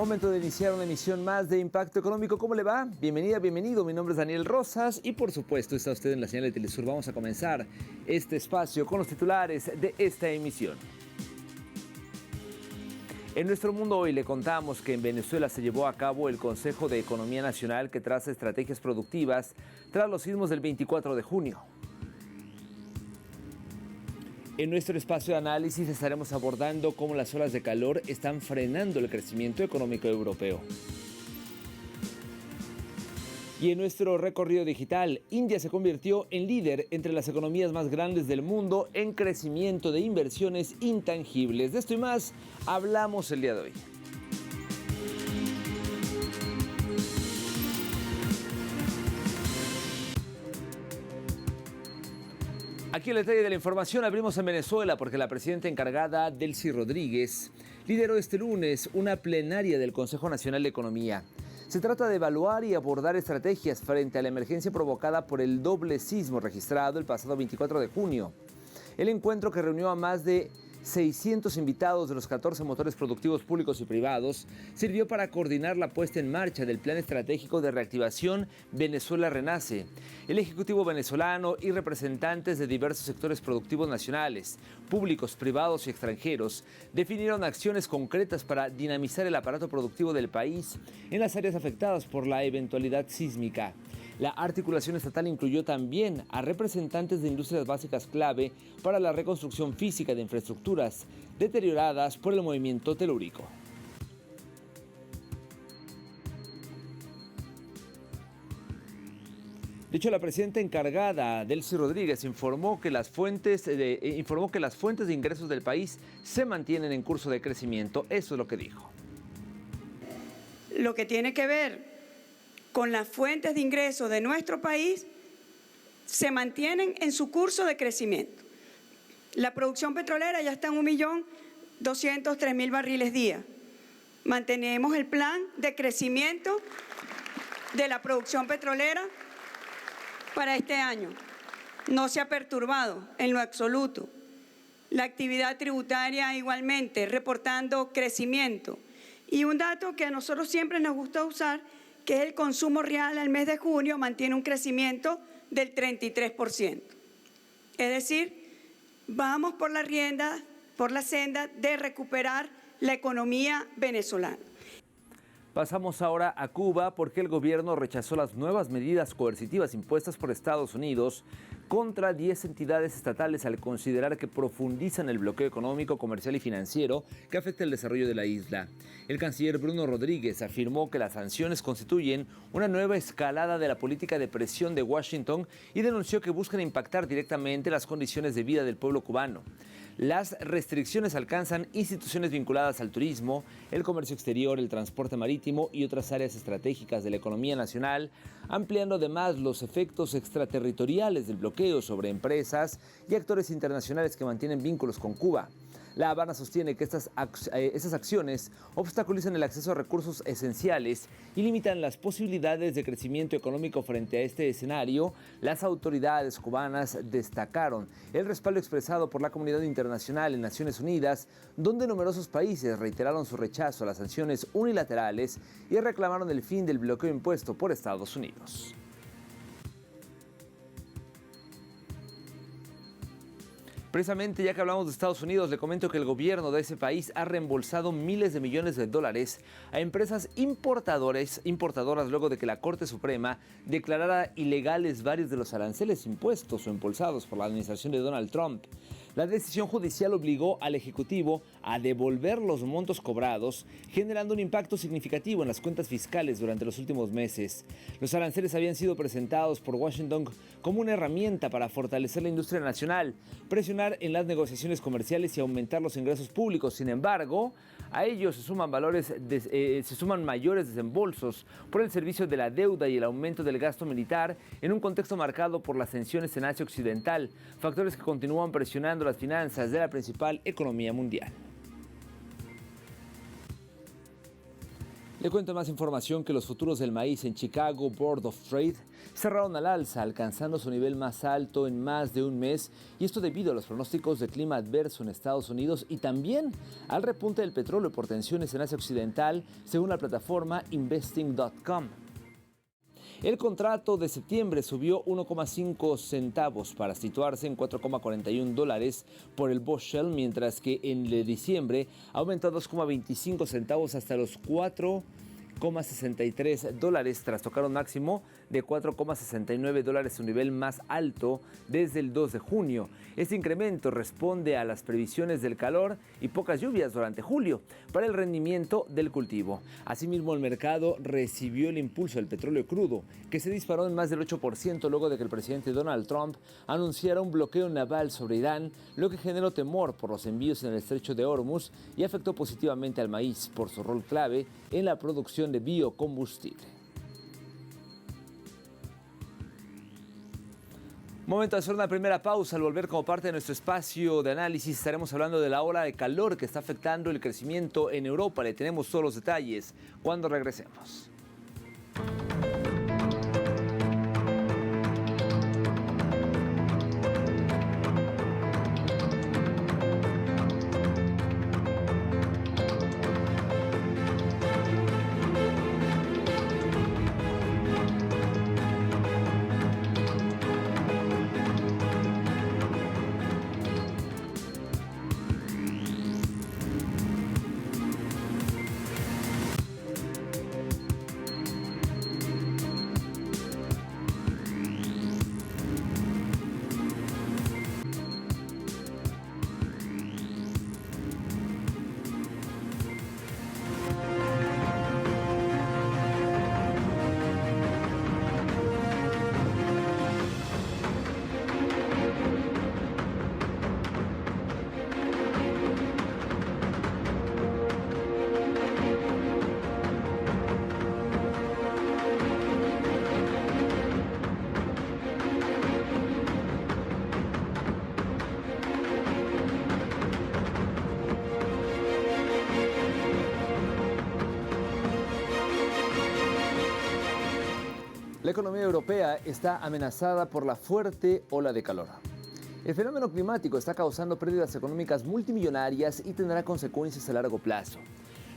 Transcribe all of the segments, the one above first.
Momento de iniciar una emisión más de Impacto Económico. ¿Cómo le va? Bienvenida, bienvenido. Mi nombre es Daniel Rosas y por supuesto está usted en la señal de Telesur. Vamos a comenzar este espacio con los titulares de esta emisión. En nuestro mundo hoy le contamos que en Venezuela se llevó a cabo el Consejo de Economía Nacional que traza estrategias productivas tras los sismos del 24 de junio. En nuestro espacio de análisis estaremos abordando cómo las olas de calor están frenando el crecimiento económico europeo. Y en nuestro recorrido digital, India se convirtió en líder entre las economías más grandes del mundo en crecimiento de inversiones intangibles. De esto y más hablamos el día de hoy. Aquí el detalle de la información. Abrimos en Venezuela porque la presidenta encargada, Delcy Rodríguez, lideró este lunes una plenaria del Consejo Nacional de Economía. Se trata de evaluar y abordar estrategias frente a la emergencia provocada por el doble sismo registrado el pasado 24 de junio. El encuentro, que reunió a más de 600 invitados de los 14 motores productivos públicos y privados, sirvió para coordinar la puesta en marcha del Plan Estratégico de Reactivación Venezuela Renace. El Ejecutivo venezolano y representantes de diversos sectores productivos nacionales, públicos, privados y extranjeros definieron acciones concretas para dinamizar el aparato productivo del país en las áreas afectadas por la eventualidad sísmica. La articulación estatal incluyó también a representantes de industrias básicas clave para la reconstrucción física de infraestructuras deterioradas por el movimiento telúrico. De hecho, la presidenta encargada, Delcy Rodríguez, informó que las fuentes de ingresos del país se mantienen en curso de crecimiento. Eso es lo que dijo. Lo que tiene que ver con las fuentes de ingresos de nuestro país se mantienen en su curso de crecimiento. La producción petrolera ya está en 1.203.000 barriles día. Mantenemos el plan de crecimiento de la producción petrolera para este año. No se ha perturbado en lo absoluto. La actividad tributaria igualmente reportando crecimiento. Y un dato que a nosotros siempre nos gusta usar, que es el consumo real al mes de junio, mantiene un crecimiento del 33%. Es decir, vamos por la senda de recuperar la economía venezolana. Pasamos ahora a Cuba porque el gobierno rechazó las nuevas medidas coercitivas impuestas por Estados Unidos contra 10 entidades estatales al considerar que profundizan el bloqueo económico, comercial y financiero que afecta el desarrollo de la isla. El canciller Bruno Rodríguez afirmó que las sanciones constituyen una nueva escalada de la política de presión de Washington y denunció que buscan impactar directamente las condiciones de vida del pueblo cubano. Las restricciones alcanzan instituciones vinculadas al turismo, el comercio exterior, el transporte marítimo y otras áreas estratégicas de la economía nacional, ampliando además los efectos extraterritoriales del bloqueo sobre empresas y actores internacionales que mantienen vínculos con Cuba. La Habana sostiene que estas acciones obstaculizan el acceso a recursos esenciales y limitan las posibilidades de crecimiento económico. Frente a este escenario, las autoridades cubanas destacaron el respaldo expresado por la comunidad internacional en Naciones Unidas, donde numerosos países reiteraron su rechazo a las sanciones unilaterales y reclamaron el fin del bloqueo impuesto por Estados Unidos. Precisamente, ya que hablamos de Estados Unidos, le comento que el gobierno de ese país ha reembolsado miles de millones de dólares a empresas importadoras luego de que la Corte Suprema declarara ilegales varios de los aranceles impuestos o impulsados por la administración de Donald Trump. La decisión judicial obligó al Ejecutivo a devolver los montos cobrados, generando un impacto significativo en las cuentas fiscales durante los últimos meses. Los aranceles habían sido presentados por Washington como una herramienta para fortalecer la industria nacional, presionar en las negociaciones comerciales y aumentar los ingresos públicos. Sin embargo, a ellos se suman mayores desembolsos por el servicio de la deuda y el aumento del gasto militar en un contexto marcado por las tensiones en Asia Occidental, factores que continúan presionando las finanzas de la principal economía mundial. Le cuento más información que los futuros del maíz en Chicago Board of Trade cerraron al alza, alcanzando su nivel más alto en más de un mes, y esto debido a los pronósticos de clima adverso en Estados Unidos y también al repunte del petróleo por tensiones en Asia Occidental, según la plataforma investing.com. El contrato de septiembre subió 1,5 centavos para situarse en $4,41 por el bushel, mientras que en el de diciembre aumentó 2,25 centavos hasta los $4,63 tras tocar un máximo de $4,69, su nivel más alto desde el 2 de junio. Este incremento responde a las previsiones del calor y pocas lluvias durante julio para el rendimiento del cultivo. Asimismo, el mercado recibió el impulso del petróleo crudo, que se disparó en más del 8% luego de que el presidente Donald Trump anunciara un bloqueo naval sobre Irán, lo que generó temor por los envíos en el estrecho de Hormuz y afectó positivamente al maíz por su rol clave en la producción de biocombustible. Momento de hacer una primera pausa. Al volver como parte de nuestro espacio de análisis estaremos hablando de la ola de calor que está afectando el crecimiento en Europa. Le tenemos todos los detalles cuando regresemos. La economía europea está amenazada por la fuerte ola de calor. El fenómeno climático está causando pérdidas económicas multimillonarias y tendrá consecuencias a largo plazo.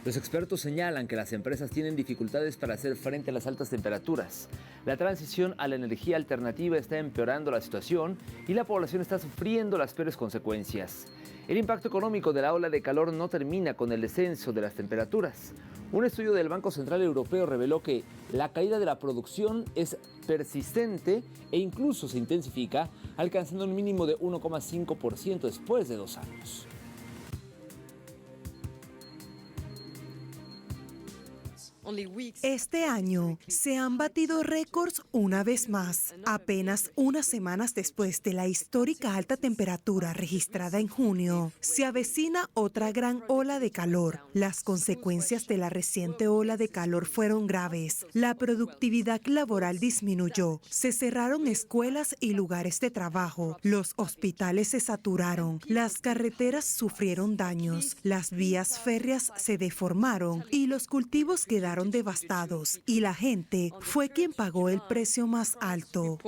Los expertos señalan que las empresas tienen dificultades para hacer frente a las altas temperaturas. La transición a la energía alternativa está empeorando la situación y la población está sufriendo las peores consecuencias. El impacto económico de la ola de calor no termina con el descenso de las temperaturas. Un estudio del Banco Central Europeo reveló que la caída de la producción es persistente e incluso se intensifica, alcanzando un mínimo de 1,5% después de 2 años. Este año se han batido récords una vez más. Apenas unas semanas después de la histórica alta temperatura registrada en junio, se avecina otra gran ola de calor. Las consecuencias de la reciente ola de calor fueron graves. La productividad laboral disminuyó. Se cerraron escuelas y lugares de trabajo. Los hospitales se saturaron. Las carreteras sufrieron daños. Las vías férreas se deformaron y los cultivos quedaron devastados, y la gente fue quien pagó el precio más alto.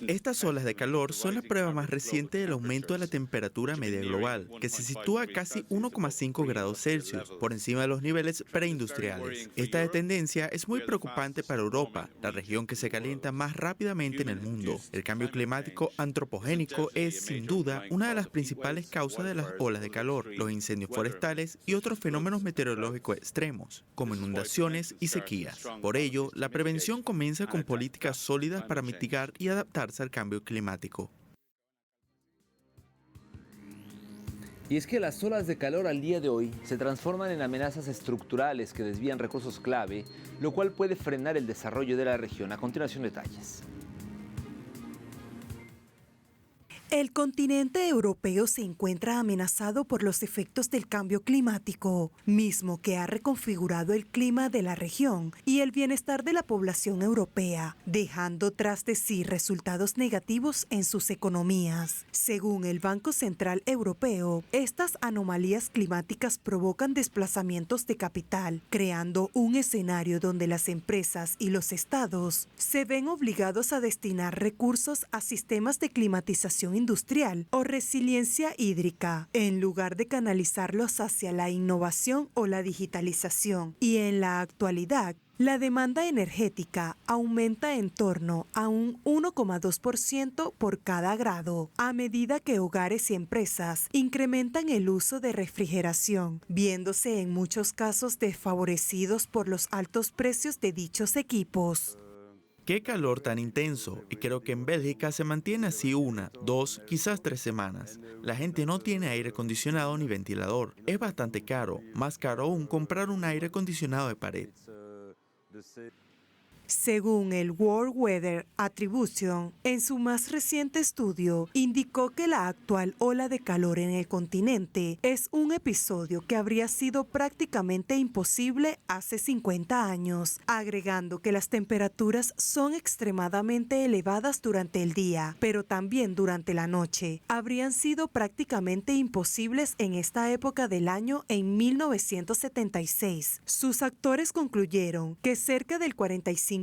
Estas olas de calor son la prueba más reciente del aumento de la temperatura media global, que se sitúa a casi 1,5 grados Celsius, por encima de los niveles preindustriales. Esta tendencia es muy preocupante para Europa, la región que se calienta más rápidamente en el mundo. El cambio climático antropogénico es, sin duda, una de las principales causas de las olas de calor. Los incendios forestales y otros fenómenos meteorológicos extremos, como inundaciones y sequías. Por ello, la prevención comienza con políticas sólidas para mitigar y adaptarse al cambio climático. Y es que las olas de calor al día de hoy se transforman en amenazas estructurales que desvían recursos clave, lo cual puede frenar el desarrollo de la región. A continuación, detalles. El continente europeo se encuentra amenazado por los efectos del cambio climático, mismo que ha reconfigurado el clima de la región y el bienestar de la población europea, dejando tras de sí resultados negativos en sus economías. Según el Banco Central Europeo, estas anomalías climáticas provocan desplazamientos de capital, creando un escenario donde las empresas y los estados se ven obligados a destinar recursos a sistemas de climatización industrial o resiliencia hídrica, en lugar de canalizarlos hacia la innovación o la digitalización. Y en la actualidad, la demanda energética aumenta en torno a un 1,2% por cada grado, a medida que hogares y empresas incrementan el uso de refrigeración, viéndose en muchos casos desfavorecidos por los altos precios de dichos equipos. ¡Qué calor tan intenso! Y creo que en Bélgica se mantiene así 1, 2, quizás 3 semanas. La gente no tiene aire acondicionado ni ventilador. Es bastante caro, más caro aún comprar un aire acondicionado de pared. Según el World Weather Attribution, en su más reciente estudio, indicó que la actual ola de calor en el continente es un episodio que habría sido prácticamente imposible hace 50 años, agregando que las temperaturas son extremadamente elevadas durante el día, pero también durante la noche. Habrían sido prácticamente imposibles en esta época del año en 1976. Sus actores concluyeron que cerca del 45%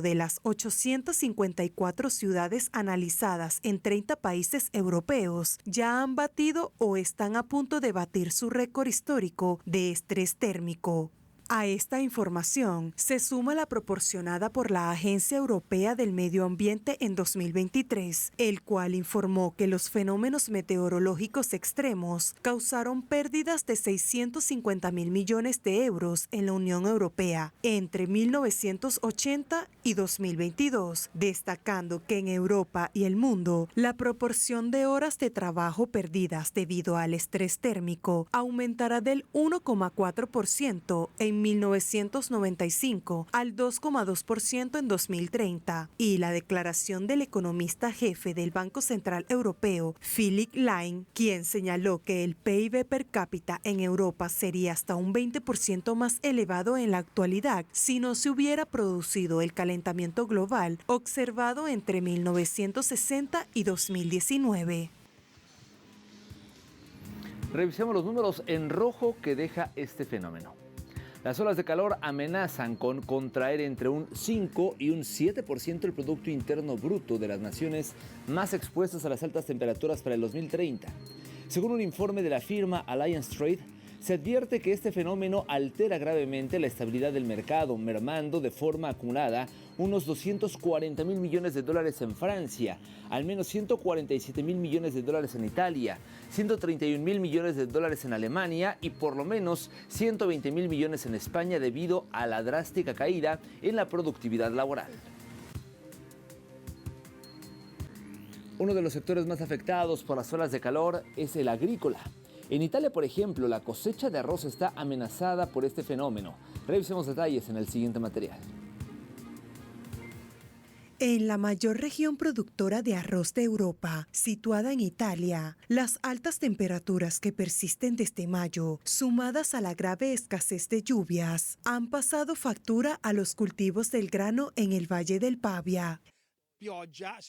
de las 854 ciudades analizadas en 30 países europeos ya han batido o están a punto de batir su récord histórico de estrés térmico. A esta información se suma la proporcionada por la Agencia Europea del Medio Ambiente en 2023, el cual informó que los fenómenos meteorológicos extremos causaron pérdidas de 650.000 millones de euros en la Unión Europea entre 1980 y 2022, destacando que en Europa y el mundo la proporción de horas de trabajo perdidas debido al estrés térmico aumentará del 1,4% en 1995 al 2,2% en 2030, y la declaración del economista jefe del Banco Central Europeo, Philip Lane, quien señaló que el PIB per cápita en Europa sería hasta un 20% más elevado en la actualidad si no se hubiera producido el calentamiento global observado entre 1960 y 2019. Revisemos los números en rojo que deja este fenómeno. Las olas de calor amenazan con contraer entre un 5 y un 7% el Producto Interno Bruto de las naciones más expuestas a las altas temperaturas para el 2030. Según un informe de la firma Alliance Trade, se advierte que este fenómeno altera gravemente la estabilidad del mercado, mermando de forma acumulada unos 240.000 millones de dólares en Francia, al menos 147.000 millones de dólares en Italia, 131.000 millones de dólares en Alemania y por lo menos 120.000 millones en España debido a la drástica caída en la productividad laboral. Uno de los sectores más afectados por las olas de calor es el agrícola. En Italia, por ejemplo, la cosecha de arroz está amenazada por este fenómeno. Revisemos detalles en el siguiente material. En la mayor región productora de arroz de Europa, situada en Italia, las altas temperaturas que persisten desde mayo, sumadas a la grave escasez de lluvias, han pasado factura a los cultivos del grano en el Valle del Pavia.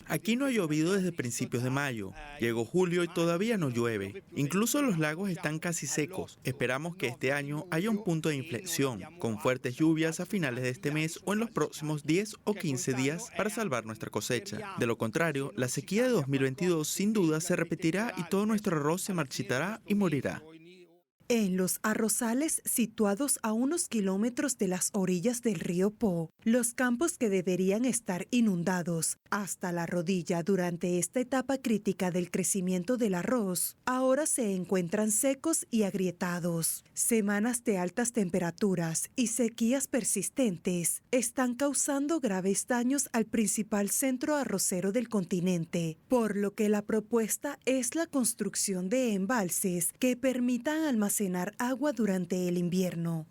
Aquí no ha llovido desde principios de mayo. Llegó julio y todavía no llueve. Incluso los lagos están casi secos. Esperamos que este año haya un punto de inflexión, con fuertes lluvias a finales de este mes o en los próximos 10 o 15 días para salvar nuestra cosecha. De lo contrario, la sequía de 2022 sin duda se repetirá y todo nuestro arroz se marchitará y morirá. En los arrozales situados a unos kilómetros de las orillas del río Po, los campos que deberían estar inundados hasta la rodilla durante esta etapa crítica del crecimiento del arroz, ahora se encuentran secos y agrietados. Semanas de altas temperaturas y sequías persistentes están causando graves daños al principal centro arrocero del continente, por lo que la propuesta es la construcción de embalses que permitan almacenar agua durante el invierno.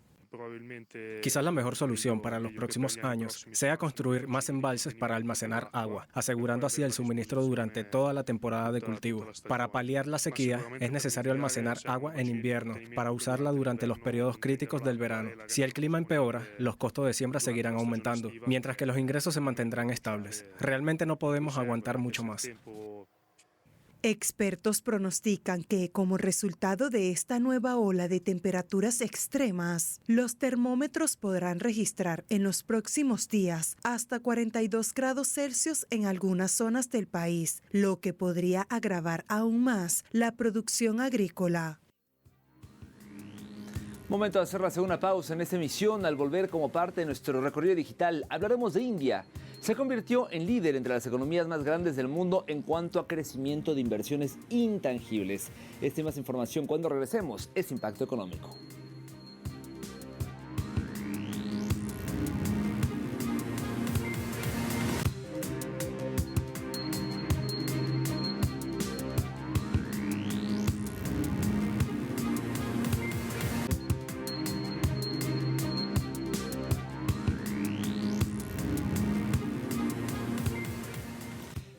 Quizás la mejor solución para los próximos años sea construir más embalses para almacenar agua, asegurando así el suministro durante toda la temporada de cultivo. Para paliar la sequía, es necesario almacenar agua en invierno para usarla durante los periodos críticos del verano. Si el clima empeora, los costos de siembra seguirán aumentando, mientras que los ingresos se mantendrán estables. Realmente no podemos aguantar mucho más. Expertos pronostican que, como resultado de esta nueva ola de temperaturas extremas, los termómetros podrán registrar en los próximos días hasta 42 grados Celsius en algunas zonas del país, lo que podría agravar aún más la producción agrícola. Momento de hacer la segunda pausa en esta emisión. Al volver como parte de nuestro recorrido digital, hablaremos de India. Se convirtió en líder entre las economías más grandes del mundo en cuanto a crecimiento de inversiones intangibles. Esta y más información cuando regresemos. Es Impacto Económico.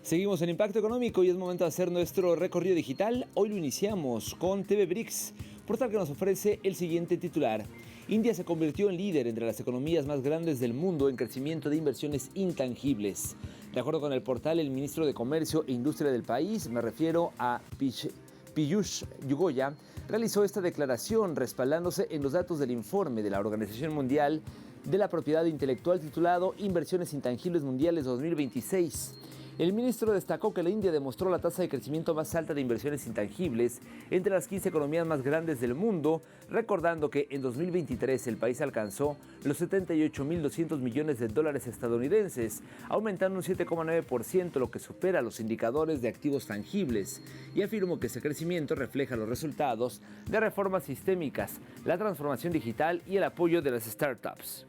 Seguimos en Impacto Económico y es momento de hacer nuestro recorrido digital. Hoy lo iniciamos con TV Bricks, portal que nos ofrece el siguiente titular. India se convirtió en líder entre las economías más grandes del mundo en crecimiento de inversiones intangibles. De acuerdo con el portal, el ministro de Comercio e Industria del país, me refiero a Piyush Goyal, realizó esta declaración respaldándose en los datos del informe de la Organización Mundial de la Propiedad Intelectual titulado Inversiones Intangibles Mundiales 2026. El ministro destacó que la India demostró la tasa de crecimiento más alta de inversiones intangibles entre las 15 economías más grandes del mundo, recordando que en 2023 el país alcanzó los 78.200 millones de dólares estadounidenses, aumentando un 7,9%, lo que supera los indicadores de activos tangibles, y afirmó que ese crecimiento refleja los resultados de reformas sistémicas, la transformación digital y el apoyo de las startups.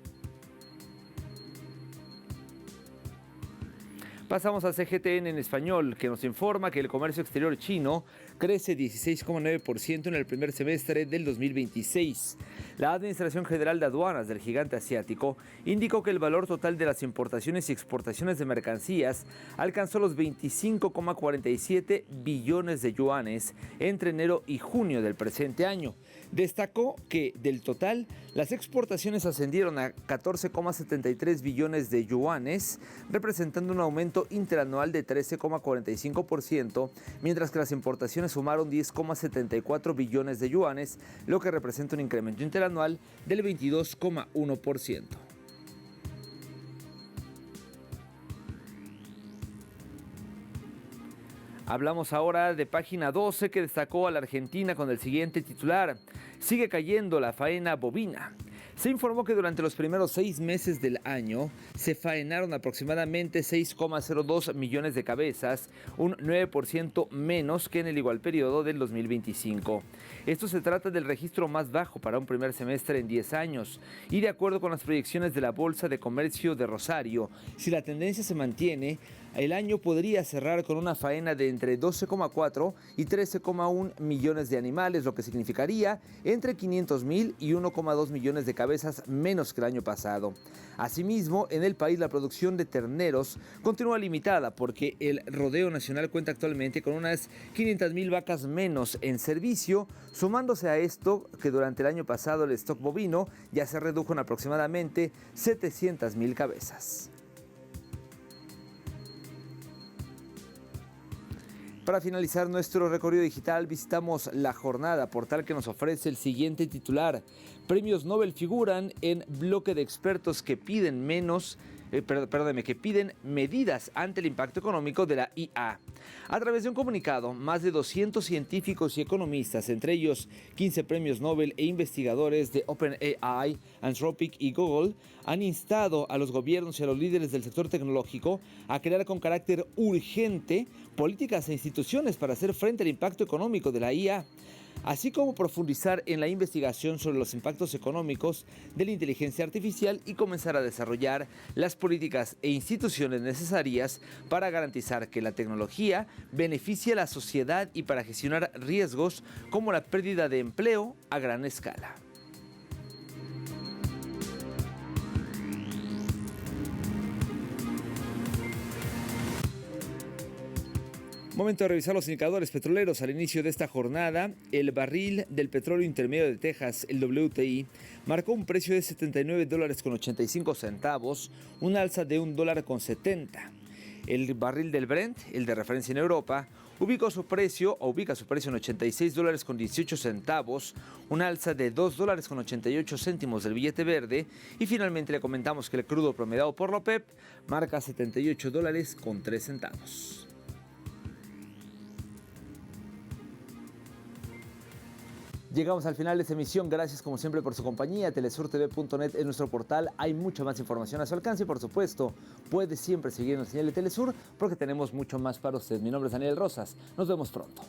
Pasamos a CGTN en español, que nos informa que el comercio exterior chino crece 16,9% en el primer semestre del 2026. La Administración General de Aduanas del gigante asiático indicó que el valor total de las importaciones y exportaciones de mercancías alcanzó los 25,47 billones de yuanes entre enero y junio del presente año. Destacó que del total, las exportaciones ascendieron a 14,73 billones de yuanes, representando un aumento interanual de 13,45%, mientras que las importaciones sumaron 10,74 billones de yuanes, lo que representa un incremento interanual del 22,1%. Hablamos ahora de Página 12, que destacó a la Argentina con el siguiente titular: sigue cayendo la faena bovina. Se informó que durante los primeros 6 meses del año se faenaron aproximadamente 6,02 millones de cabezas, un 9% menos que en el igual periodo del 2025. Esto se trata del registro más bajo para un primer semestre en 10 años y de acuerdo con las proyecciones de la Bolsa de Comercio de Rosario, si la tendencia se mantiene, el año podría cerrar con una faena de entre 12,4 y 13,1 millones de animales, lo que significaría entre 500,000 y 1,2 millones de cabezas menos que el año pasado. Asimismo, en el país la producción de terneros continúa limitada porque el rodeo nacional cuenta actualmente con unas 500,000 vacas menos en servicio, sumándose a esto que durante el año pasado el stock bovino ya se redujo en aproximadamente 700,000 cabezas. Para finalizar nuestro recorrido digital, visitamos La Jornada, portal que nos ofrece el siguiente titular: premios Nobel figuran en bloque de expertos que piden que piden medidas ante el impacto económico de la IA. A través de un comunicado, más de 200 científicos y economistas, entre ellos 15 premios Nobel e investigadores de OpenAI, Anthropic y Google, han instado a los gobiernos y a los líderes del sector tecnológico a crear con carácter urgente políticas e instituciones para hacer frente al impacto económico de la IA, así como profundizar en la investigación sobre los impactos económicos de la inteligencia artificial y comenzar a desarrollar las políticas e instituciones necesarias para garantizar que la tecnología beneficie a la sociedad y para gestionar riesgos como la pérdida de empleo a gran escala. Momento de revisar los indicadores petroleros al inicio de esta jornada. El barril del petróleo intermedio de Texas, el WTI, marcó un precio de $79.85, un alza de $1.70. El barril del Brent, el de referencia en Europa, ubica su precio en $86.18, un alza de $2.88 del billete verde. Y finalmente le comentamos que el crudo promediado por la OPEP marca $78.03. Llegamos al final de esta emisión. Gracias como siempre por su compañía. Telesurtv.net es nuestro portal. Hay mucha más información a su alcance y por supuesto puede siempre seguir en la señal de Telesur porque tenemos mucho más para usted. Mi nombre es Daniel Rosas. Nos vemos pronto.